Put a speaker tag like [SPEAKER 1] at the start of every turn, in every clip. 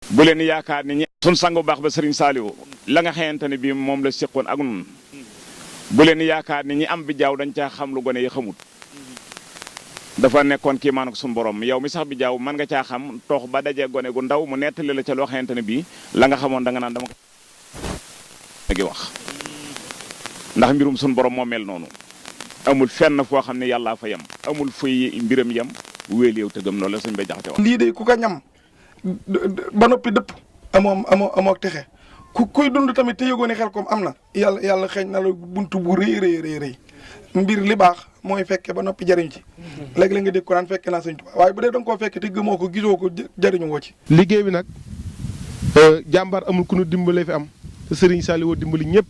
[SPEAKER 1] bu leen yaakaar ni ñi sun sang bu baax ba Serigne Saliou la nga xamante ne bii moom la séqoon ak nun bu leen yaakaar ni ñi am bi jaaw dañ caa xam lu gone yi xamut dafa nekkoon kii maanaam suñu borom yow mi sax bi jaaw mën nga caa xam toox ba dajee gone gu ndaw mu nettali la ca loo xamante ne bii la nga xamoon da nga naan dama gi wax ndax mbirum suñu borom moo mel noonu amul fenn foo xam ne yàllaa fa yem amul fuy mbiram yem wéel yow tëggam loolu la sëñ bay jaxate wax
[SPEAKER 2] lii de ku ko ñam ba noppi dëpp amoo texe kuy dund tamit te yëgoo ne Xelcom am na yàlla xëy na la buntu bu rëy mbir li baax mooy fekke ba noppi jariñ ci léegi la nga dégg ko naan fekke naa sëñ Tuubaa waaye bu dee da nga koo fekke te gëmoo ko gisoo ko jariñu woo ci
[SPEAKER 3] liggéey bi nag jàmbaar amul ku nu dimbale fi am te Serigne Saliou dimbali ñëpp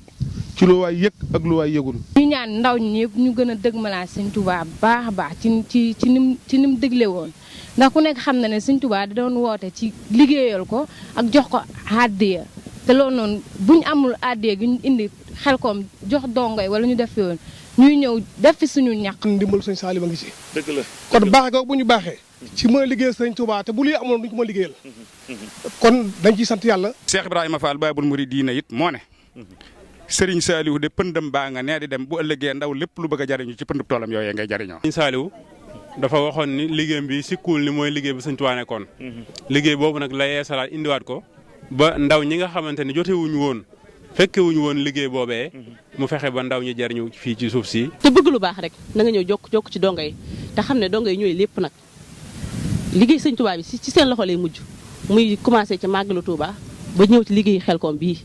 [SPEAKER 3] ci lu waay yëg ak lu waay yëgul
[SPEAKER 4] ñu ñaan ndaw ñi ñëpp ñu gën a dëgmalaat sëñ Tuubaa baax a baax ci nim dégle woon ndax ku nekk xam na ne sëñ Tuubaa da doon woote ci liggéeyal ko ak jox ko àddiya te loolu noonu buñ amul àddiya gi ñu indi Xelcom jox dongoy wala ñu def yoon ñuy ñëw def fi suñu ñàkk.
[SPEAKER 3] ndimbal sëñ Saliou a ngi si.
[SPEAKER 1] dëgg la
[SPEAKER 3] kon baax ga bu ñu baaxee. ci mën a liggéeyal sëñ Tuubaa te bu luy amoon duñ ko mën a liggéeyal. kon dañ ciy sant yàlla.
[SPEAKER 5] Cheikh Ibrahima Fall Baabul Muridiina it moo ne. Serigne Saliou de pëndam baa nga nee di dem bu ëllëgee ndaw lépp lu bëgg a jariñu ci pëndub toolam yooyee ngay jariñoo.
[SPEAKER 6] Serigne Saliou dafa waxoon ni liggéeyam bi sikkuwul ni mooy liggéey bu sëñ Tuubaa nekkoon. liggéey boobu nag la yeesalaat indiwaat ko ba ndaw ñi nga xamante ne jotewuñu woon fekkewuñu woon liggéey boobee mu fexe ba ndaw ñi jariñu fii ci suuf si.
[SPEAKER 7] te bëgg lu baax rek na nga ñëw jokk ci dongo yi te xam ne dongo yi ñooy lépp nag liggéey sëñ Tuubaa bi ci seen loxo lay mujj muy commencé ci màggalu Tuubaa ba ñëw ci liggéey Xelcom bii.